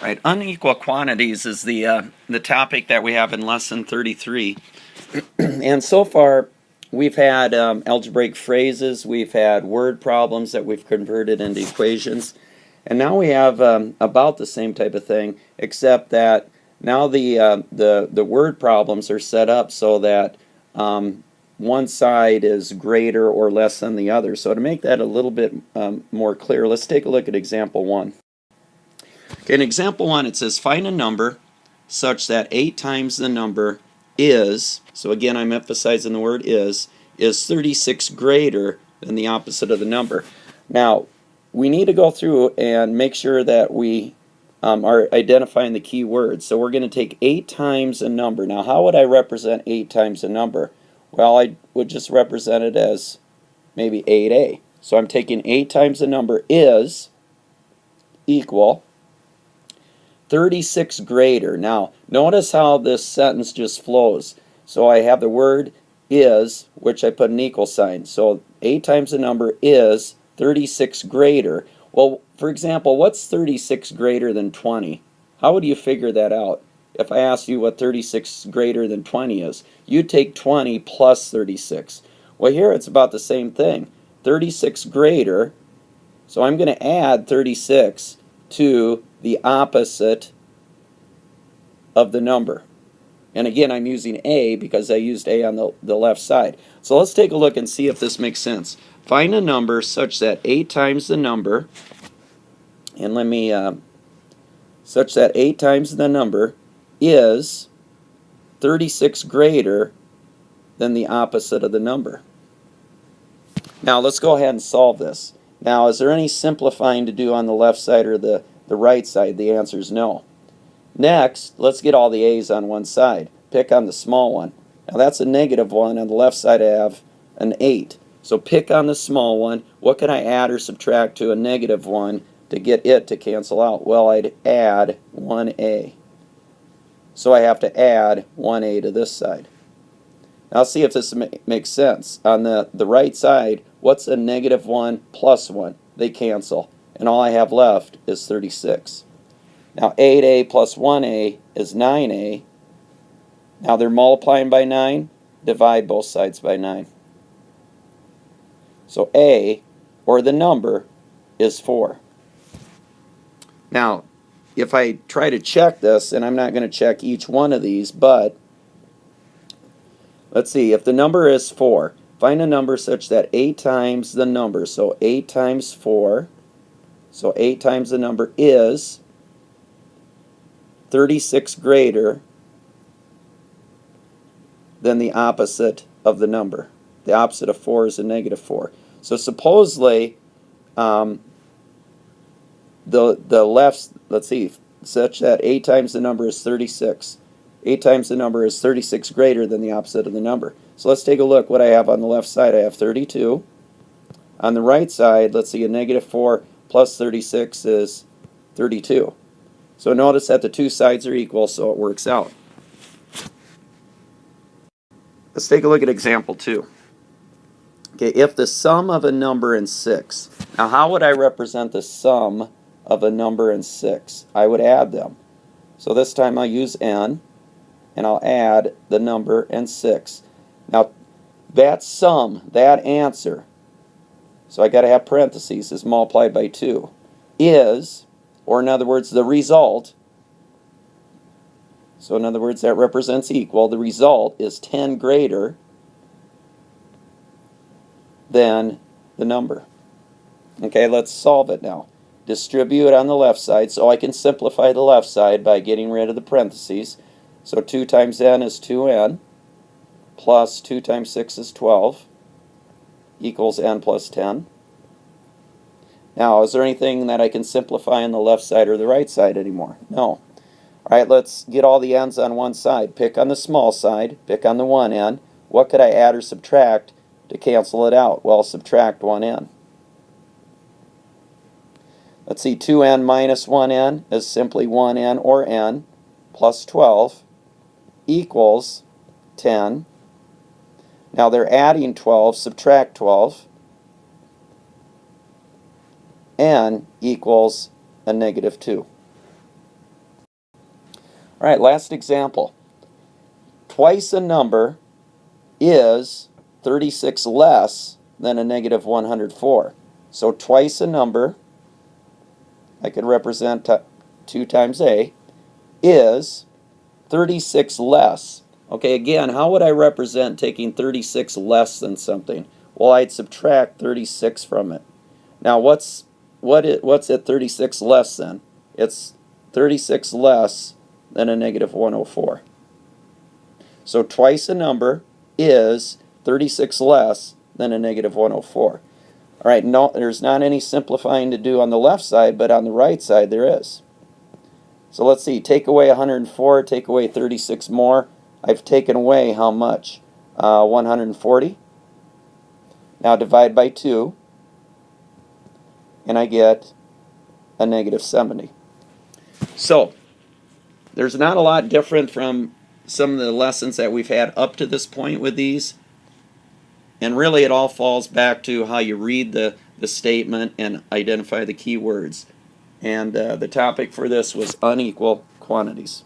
Right, unequal quantities is the topic that we have in lesson 33. And so far, we've had algebraic phrases, we've had word problems that we've converted into equations, and now we have about the same type of thing, except that now the word problems are set up so that one side is greater or less than the other. So to make that a little bit more clear, let's take a look at example 1. Okay, in example 1, it says find a number such that 8 times the number is, so again I'm emphasizing the word is 36 greater than the opposite of the number. Now, we need to go through and make sure that we are identifying the key words. So we're going to take 8 times a number. Now, how would I represent 8 times a number? Well, I would just represent it as maybe 8a. So I'm taking 8 times the number is equal 36 greater. Now, notice how this sentence just flows. So I have the word is, which I put an equal sign. So 8 times the number is 36 greater. Well, for example, what's 36 greater than 20? How would you figure that out? If I asked you what 36 greater than 20 is, you'd take 20 plus 36. Well, here it's about the same thing. 36 greater, so I'm going to add 36 to the opposite of the number. And again, I'm using a because I used a on the left side. So let's take a look and see if this makes sense. Find a number such that 8 times the number, and let me, such that 8 times the number is 36 greater than the opposite of the number. Now let's go ahead and solve this. Now, is there any simplifying to do on the left side or the right side? The answer is no. Next, let's get all the a's on one side. Pick on the small one. Now that's a negative 1. On the left side I have an 8. So pick on the small one. What can I add or subtract to a negative 1 to get it to cancel out? Well, I'd add 1a. So I have to add 1a to this side. Now see if this makes sense. On the right side, what's a negative 1 plus 1? They cancel. And all I have left is 36. Now 8a plus 1a is 9a. Now they're multiplying by 9. Divide both sides by 9. So a, or the number, is 4. Now, if I try to check this, and I'm not going to check each one of these, but let's see, if the number is 4, find a number such that 8 times the number, so 8 times 4, so 8 times the number is 36 greater than the opposite of the number. The opposite of 4 is a negative 4. So supposedly, the left, let's see, such that 8 times the number is 36. 8 times the number is 36 greater than the opposite of the number. So let's take a look what I have on the left side. I have 32. On the right side, let's see, a negative 4 plus 36 is 32. So notice that the two sides are equal, so it works out. Let's take a look at example 2. Okay, if the sum of a number and 6. Now how would I represent the sum of a number and 6? I would add them. So this time I'll use n, and I'll add the number and 6. Now that sum, that answer, so I got to have parentheses, is multiplied by 2, is, or in other words, the result, so in other words, that represents equal, the result is 10 greater than the number. Okay, let's solve it now. Distribute it on the left side, so I can simplify the left side by getting rid of the parentheses. So 2 times n is 2n, plus 2 times 6 is 12, equals n plus 10. Now, is there anything that I can simplify on the left side or the right side anymore? No. Alright, let's get all the n's on one side. Pick on the small side, pick on the 1n. What could I add or subtract to cancel it out? Well, subtract 1n. Let's see, 2n minus 1n is simply 1n or n plus 12 equals 10. Now they're adding 12, subtract 12. N equals a negative 2. All right, last example. Twice a number is 36 less than a negative 104. So twice a number, I could represent 2 times a, is 36 less. Okay, again, how would I represent taking 36 less than something? Well, I'd subtract 36 from it. Now, what's at 36 less than? It's 36 less than a negative 104. So twice a number is 36 less than a negative 104. All right, no, there's not any simplifying to do on the left side, but on the right side there is. So let's see, take away 104, take away 36 more. I've taken away how much? 140. Now divide by 2, and I get a negative 70. So, there's not a lot different from some of the lessons that we've had up to this point with these. And really it all falls back to how you read the statement and identify the key words. And the topic for this was unequal quantities.